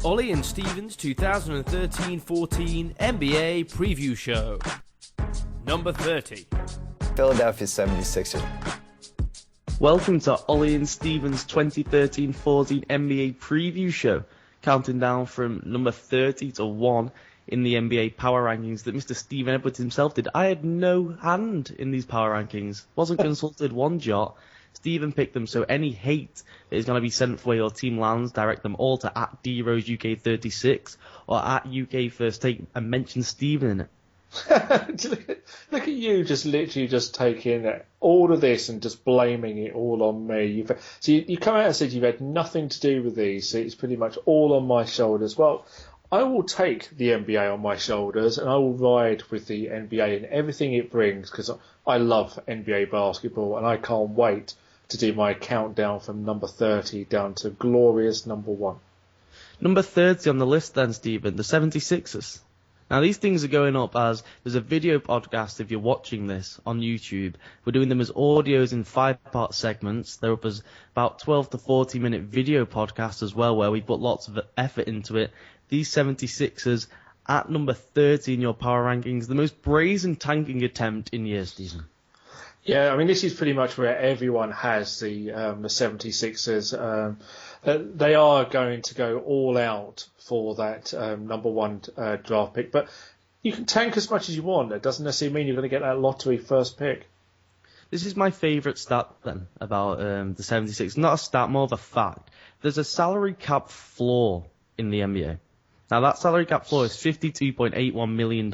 Ollie and Steven's 2013-14 NBA Preview Show. Number 30. Philadelphia 76ers. Welcome to Ollie and Steven's 2013-14 NBA Preview Show, counting down from number 30 to 1 in the NBA power rankings that Mr. Steven Edwards himself did. I had no hand in these power rankings, wasn't consulted one jot. Steven picked them, so any hate that is going to be sent for where your team lands, direct them all to at DRoseUK36 or at UK First Take and mention Steven in it. Look at you, just literally just taking all of this and just blaming it all on me. You come out and said you've had nothing to do with these, so it's pretty much all on my shoulders. Well, I will take the NBA on my shoulders and I will ride with the NBA and everything it brings, because I love NBA basketball and I can't wait to do my countdown from number 30 down to glorious number 1. Number 30 on the list then, Stephen, the 76ers. Now, these things are going up as there's a video podcast, if you're watching this, on YouTube. We're doing them as audios in 5-part segments. They're up as about 12 to 40-minute video podcasts as well, where we put lots of effort into it. These 76ers at number 30 in your power rankings, the most brazen tanking attempt in years, Stephen. Yeah, I mean, this is pretty much where everyone has the 76ers. They are going to go all out for that number 1 draft pick. But you can tank as much as you want. It doesn't necessarily mean you're going to get that lottery first pick. This is my favourite stat, then, about the 76ers. Not a stat, more of a fact. There's a salary cap floor in the NBA. Now, that salary cap floor is $52.81 million.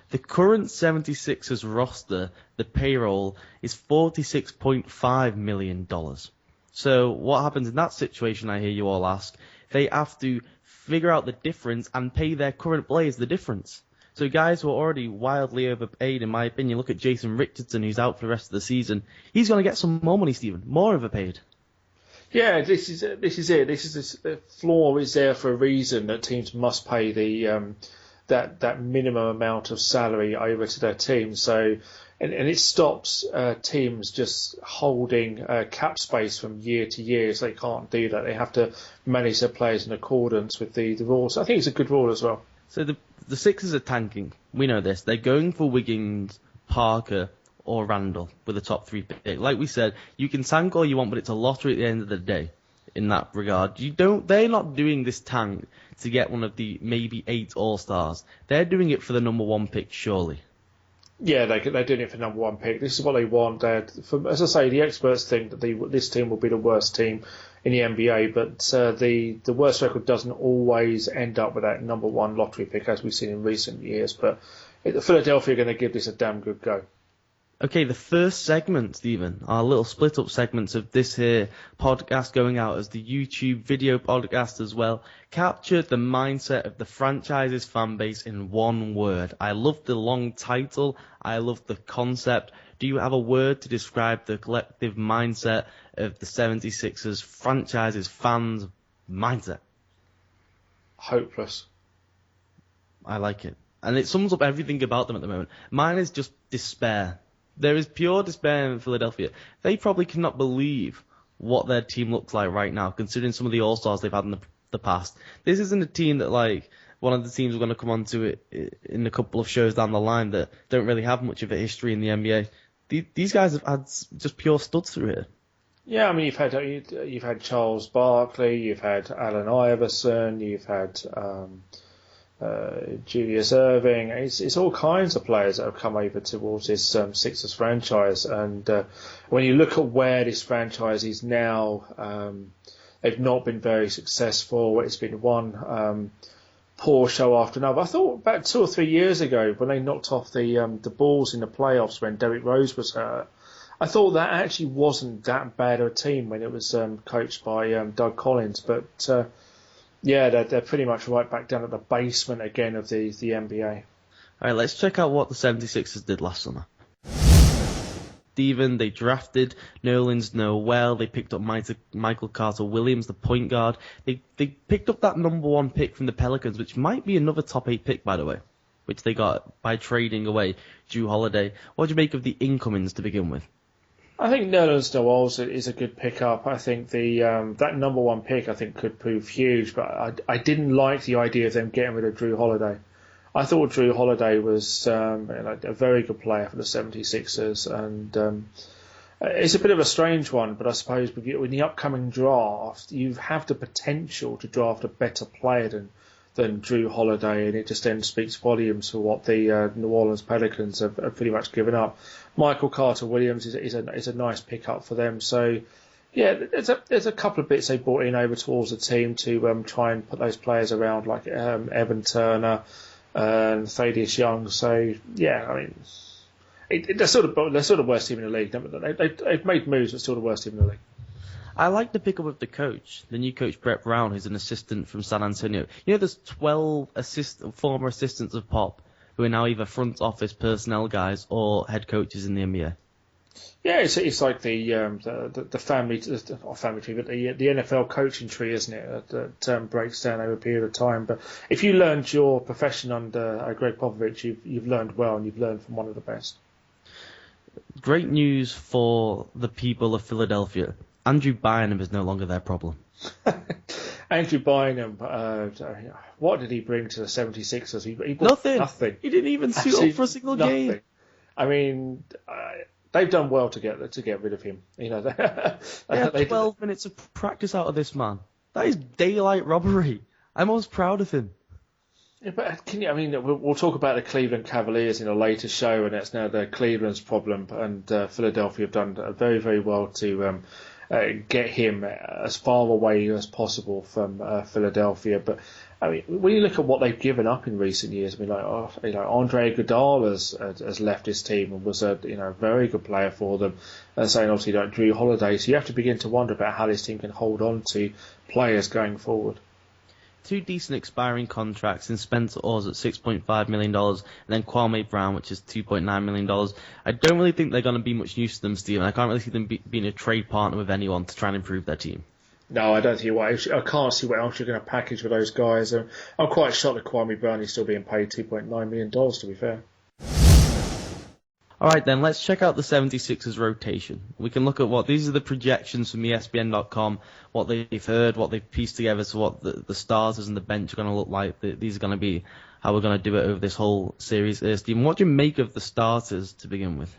The current 76ers roster, the payroll, is $46.5 million. So what happens in that situation, I hear you all ask? They have to figure out the difference and pay their current players the difference. So guys who are already wildly overpaid, in my opinion, look at Jason Richardson, who's out for the rest of the season. He's going to get some more money, Stephen, more overpaid. Yeah, this is it. The floor is there for a reason, that teams must pay the that minimum amount of salary over to their team. So, and it stops teams just holding cap space from year to year. So they can't do that. They have to manage their players in accordance with the rules. I think it's a good rule as well. So the Sixers are tanking. We know this. They're going for Wiggins, Parker, or Randall with a top 3 pick. Like we said, you can tank all you want, but it's a lottery at the end of the day. In that regard, they're not doing this tank to get one of the maybe 8 All-Stars. They're doing it for the number 1 pick, surely. Yeah, they're doing it for number 1 pick. This is what they want. As I say, the experts think that this team will be the worst team in the NBA, but the worst record doesn't always end up with that number 1 lottery pick, as we've seen in recent years. But Philadelphia are going to give this a damn good go. Okay, the first segment, Stephen, our little split-up segments of this here podcast going out as the YouTube video podcast as well, captured the mindset of the franchise's fan base in one word. I love the long title. I love the concept. Do you have a word to describe the collective mindset of the 76ers franchise's fans' mindset? Hopeless. I like it. And it sums up everything about them at the moment. Mine is just despair. There is pure despair in Philadelphia. They probably cannot believe what their team looks like right now, considering some of the All-Stars they've had in the past. This isn't a team that, like, one of the teams we're going to come on to it in a couple of shows down the line that don't really have much of a history in the NBA. These guys have had just pure studs through here. Yeah, I mean, you've had Charles Barkley, you've had Allen Iverson, you've had Julius Erving. It's all kinds of players that have come over towards this Sixers franchise. And when you look at where this franchise is now, they've not been very successful. It's been one poor show after another. I thought about 2 or 3 years ago when they knocked off the Bulls in the playoffs when Derrick Rose was hurt, I thought that actually wasn't that bad of a team when it was coached by Doug Collins. But yeah, they're pretty much right back down at the basement again of the NBA. All right, let's check out what the 76ers did last summer. Steven, they drafted Nerlens Noel. They picked up Michael Carter-Williams, the point guard. They picked up that number 1 pick from the Pelicans, which might be another top 8 pick, by the way, which they got by trading away Jrue Holiday. What do you make of the incomings to begin with? I think Nerlens Noel is a good pickup. I think the that number one pick I think could prove huge, but I didn't like the idea of them getting rid of Drew Holiday. I thought Drew Holiday was a very good player for the 76ers, and it's a bit of a strange one, but I suppose in the upcoming draft, you have the potential to draft a better player than Drew Holiday, and it just then speaks volumes for what the New Orleans Pelicans have pretty much given up. Michael Carter-Williams is a nice pickup for them. So, yeah, there's a couple of bits they brought in over towards the team to try and put those players around, like Evan Turner and Thaddeus Young. So, yeah, I mean, they're sort of worst team in the league. They've made moves, but still the worst team in the league. I like the pickup of the new coach Brett Brown, who's an assistant from San Antonio. You know, there's 12 former assistants of Pop who are now either front office personnel guys or head coaches in the NBA. Yeah, it's like the family tree, but the NFL coaching tree, isn't it? That breaks down over a period of time. But if you learned your profession under Greg Popovich, you've learned well, and you've learned from one of the best. Great news for the people of Philadelphia. Andrew Bynum is no longer their problem. Andrew Bynum, what did he bring to the 76ers? He Nothing. He didn't even suit up for a single game. I mean, they've done well to get rid of him. You know, they had 12 minutes of practice out of this man. That is daylight robbery. I'm most proud of him. Yeah, but we'll talk about the Cleveland Cavaliers in a later show, and that's now the Cleveland's problem. And Philadelphia have done very, very well to get him as far away as possible from Philadelphia. But I mean, when you look at what they've given up in recent years, I mean, Andre Iguodala has left his team and was a very good player for them. And saying obviously like Drew Holiday, so you have to begin to wonder about how this team can hold on to players going forward. Two decent expiring contracts in Spencer Oz at $6.5 million and then Kwame Brown, which is $2.9 million. I don't really think they're going to be much use to them, Stephen. I can't really see them being a trade partner with anyone to try and improve their team. No, I don't think I can't see what else you're going to package with those guys. I'm quite shocked that Kwame Brown is still being paid $2.9 million, to be fair. All right, then, let's check out the 76ers rotation. We can look at these are the projections from ESPN.com, what they've heard, what they've pieced together, so what the starters and the bench are going to look like. These are going to be how we're going to do it over this whole series. Stephen, what do you make of the starters to begin with?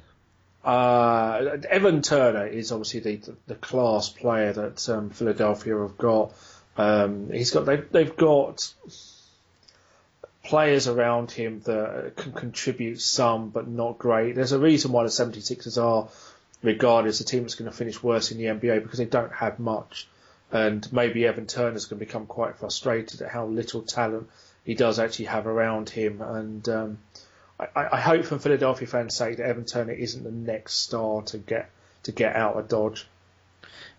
Evan Turner is obviously the class player that Philadelphia have got. They've got players around him that can contribute some, but not great. There's a reason why the 76ers are regarded as a team that's going to finish worse in the NBA, because they don't have much. And maybe Evan Turner's going to become quite frustrated at how little talent he does actually have around him. And I hope, from Philadelphia fans' sake, that Evan Turner isn't the next star to get out of Dodge.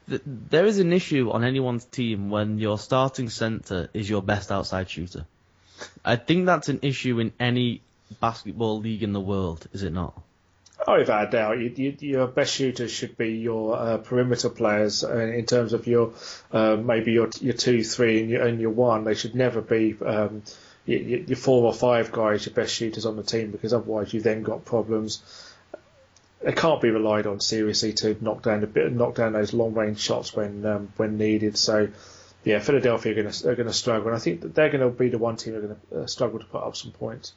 There is an issue on anyone's team when your starting center is your best outside shooter. I think that's an issue in any basketball league in the world, is it not? Oh, without a doubt. Your best shooters should be your perimeter players in terms of your maybe your 2, 3 and your 1. They should never be your 4 or 5 guys, your best shooters on the team, because otherwise you've then got problems. They can't be relied on seriously to knock down those long range shots when needed. So. Yeah, Philadelphia are going to struggle, and I think that they're going to be the one team that are going to struggle to put up some points.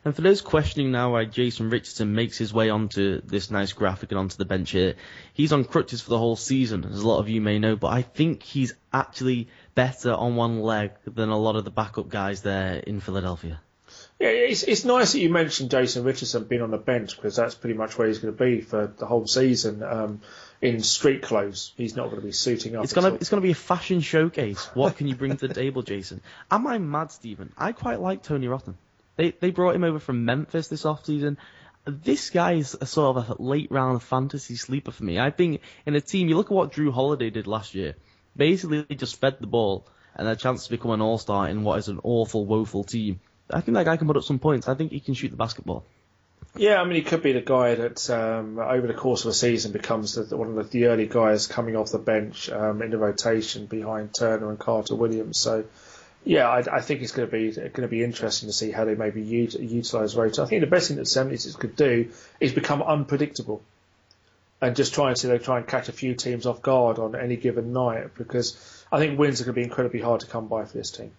And for those questioning now why Jason Richardson makes his way onto this nice graphic and onto the bench here, he's on crutches for the whole season, as a lot of you may know, but I think he's actually better on one leg than a lot of the backup guys there in Philadelphia. Yeah, it's nice that you mentioned Jason Richardson being on the bench, because that's pretty much where he's going to be for the whole season. In street clothes, he's not going to be suiting up. It's going to be a fashion showcase. What can you bring to the table, Jason? Am I mad, Stephen? I quite like Tony Rotten. They brought him over from Memphis this offseason. This guy is a sort of a late round fantasy sleeper for me. I think in a team, you look at what Drew Holiday did last year. Basically, he just fed the ball and had a chance to become an all-star in what is an awful, woeful team. I think that guy can put up some points. I think he can shoot the basketball. Yeah, I mean, he could be the guy that over the course of a season becomes one of the early guys coming off the bench in the rotation behind Turner and Carter-Williams. So, yeah, I think it's going to be interesting to see how they maybe utilise rotation. I think the best thing that 76 could do is become unpredictable. and just try and catch a few teams off guard on any given night, because I think wins are going to be incredibly hard to come by for this team.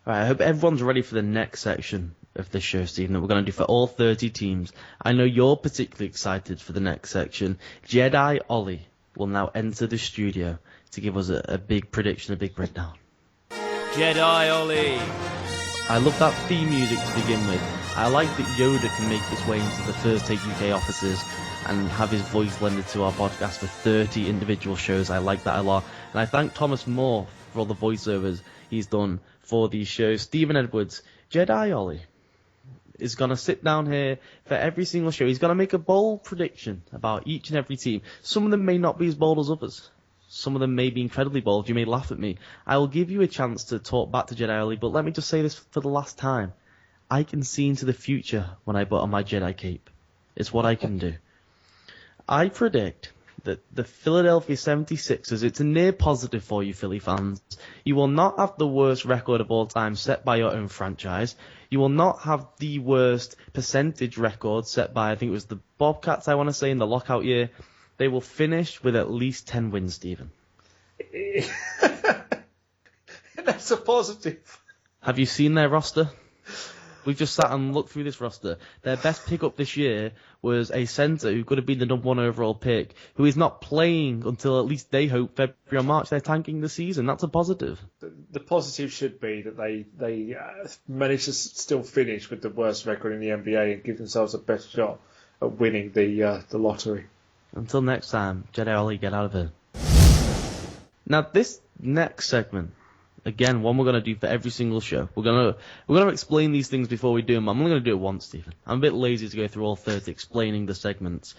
Right, I hope everyone's ready for the next section of this show, Stephen, that we're going to do for all 30 teams. I know you're particularly excited for the next section. Jedi Ollie will now enter the studio to give us a big prediction, a big breakdown. Jedi Ollie. I love that theme music to begin with. I like that Yoda can make his way into the First Take UK offices and have his voice blended to our podcast for 30 individual shows. I like that a lot. And I thank Thomas Moore for all the voiceovers he's done for these shows. Stephen Edwards, Jedi Ollie, is going to sit down here for every single show. He's going to make a bold prediction about each and every team. Some of them may not be as bold as others. Some of them may be incredibly bold. You may laugh at me. I will give you a chance to talk back to Jedi Ollie, but let me just say this for the last time. I can see into the future when I put on my Jedi cape. It's what I can do. I predict that the Philadelphia 76ers, it's a near positive for you Philly fans. You will not have the worst record of all time set by your own franchise. You will not have the worst percentage record set by, I think it was the Bobcats, I want to say, in the lockout year. They will finish with at least 10 wins, Stephen. That's a positive. Have you seen their roster? We've just sat and looked through this roster. Their best pickup this year was a centre who could have been the number 1 overall pick, who is not playing until at least they hope February or March. They're tanking the season. That's a positive. The positive should be that they managed to still finish with the worst record in the NBA and give themselves a better shot at winning the lottery. Until next time, Jedi Ollie, get out of here. Now, this next segment, again, one we're going to do for every single show. We're going to explain these things before we do them. I'm only going to do it once, Stephen. I'm a bit lazy to go through all 30 explaining the segments.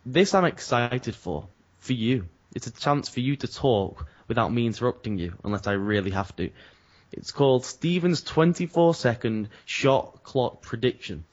This I'm excited for you. It's a chance for you to talk without me interrupting you, unless I really have to. It's called Stephen's 24-second shot clock prediction.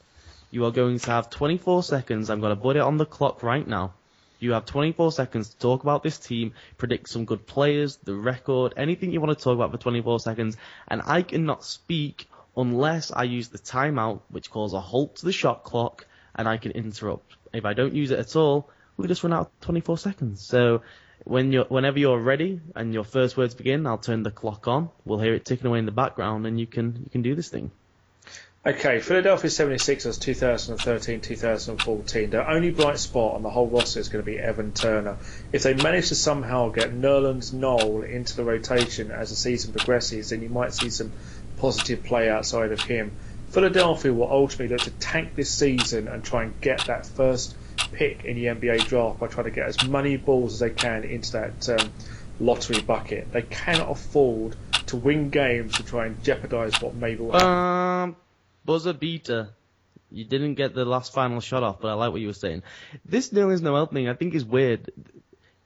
You are going to have 24 seconds. I'm going to put it on the clock right now. You have 24 seconds to talk about this team, predict some good players, the record, anything you want to talk about for 24 seconds. And I cannot speak unless I use the timeout, which calls a halt to the shot clock, and I can interrupt. If I don't use it at all, we just run out of 24 seconds. So whenever you're ready and your first words begin, I'll turn the clock on. We'll hear it ticking away in the background, and you can do this thing. Okay, Philadelphia 76ers 2013-2014. Their only bright spot on the whole roster is going to be Evan Turner. If they manage to somehow get Nerlens Noel into the rotation as the season progresses, then you might see some positive play outside of him. Philadelphia will ultimately look to tank this season and try and get that first pick in the NBA draft by trying to get as many balls as they can into that lottery bucket. They cannot afford to win games to try and jeopardise what maybe will happen. Buzzer beater. You didn't get the last final shot off, but I like what you were saying. This Nerlens Noel thing I think is weird.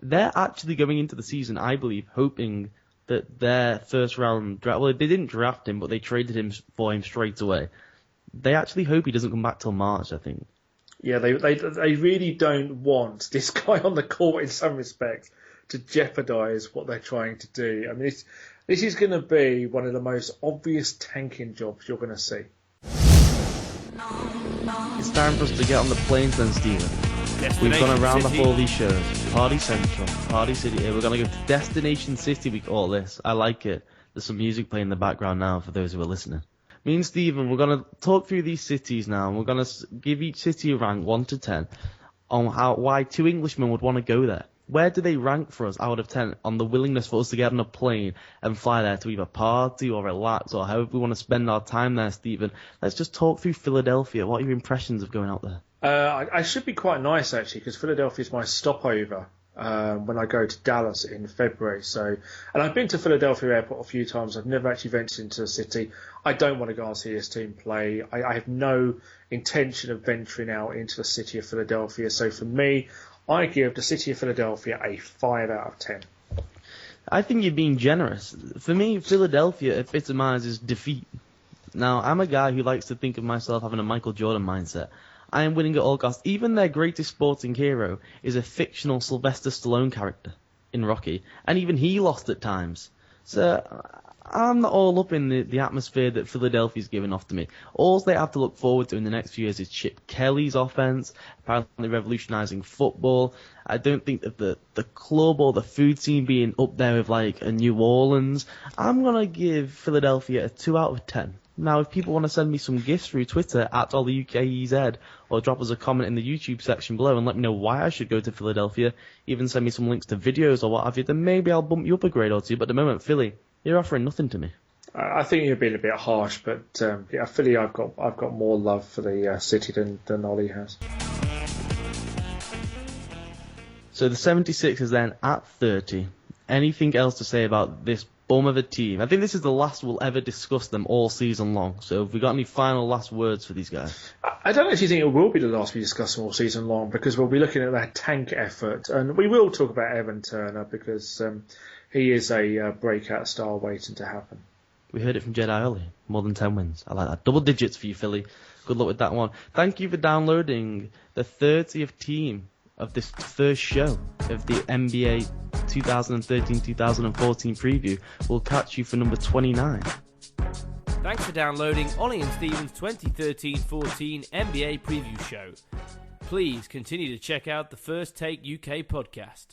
They're actually going into the season, I believe, hoping that their first round draft... Well, they didn't draft him, but they traded him for him straight away. They actually hope he doesn't come back till March, I think. Yeah, they really don't want this guy on the court in some respects to jeopardise what they're trying to do. I mean, this is going to be one of the most obvious tanking jobs you're going to see. It's time for us to get on the planes then, Stephen. We've gone around off all these shows. Party Central, Party City. We're going to go to Destination City, we call this. I like it. There's some music playing in the background now for those who are listening. Me and Stephen, we're going to talk through these cities now, and we're going to give each city a rank 1 to 10 on why 2 Englishmen would want to go there. Where do they rank for us out of 10 on the willingness for us to get on a plane and fly there to either party or relax or however we want to spend our time there, Stephen? Let's just talk through Philadelphia. What are your impressions of going out there? I should be quite nice, actually, because Philadelphia is my stopover when I go to Dallas in February. And I've been to Philadelphia Airport a few times. I've never actually ventured into the city. I don't want to go and see this team play. I have no intention of venturing out into the city of Philadelphia. So for me, I give the city of Philadelphia a 5 out of 10. I think you're being generous. For me, Philadelphia epitomizes defeat. Now, I'm a guy who likes to think of myself having a Michael Jordan mindset. I am winning at all costs. Even their greatest sporting hero is a fictional Sylvester Stallone character in Rocky, and even he lost at times. So I'm not all up in the atmosphere that Philadelphia's giving off to me. All they have to look forward to in the next few years is Chip Kelly's offense, apparently revolutionising football. I don't think that the club or the food scene being up there with like a New Orleans. I'm going to give Philadelphia a 2 out of 10. Now, if people want to send me some gifts through Twitter at OllieUKEZ or drop us a comment in the YouTube section below and let me know why I should go to Philadelphia, even send me some links to videos or what have you, then maybe I'll bump you up a grade or two. But at the moment, Philly, you're offering nothing to me. I think you're being a bit harsh, but Philly, I've got more love for the city than Ollie has. So the 76ers then at 30. Anything else to say about this bum of a team? I think this is the last we'll ever discuss them all season long. So have we got any final last words for these guys? I don't actually think it will be the last we discuss them all season long, because we'll be looking at that tank effort, and we will talk about Evan Turner because he is a breakout star waiting to happen. We heard it from Jedi Ollie. More than 10 wins. I like that. Double digits for you, Philly. Good luck with that one. Thank you for downloading the 30th team of this first show of the NBA 2013-2014 preview. We'll catch you for number 29. Thanks for downloading Ollie and Steven's 2013-14 NBA preview show. Please continue to check out the First Take UK podcast.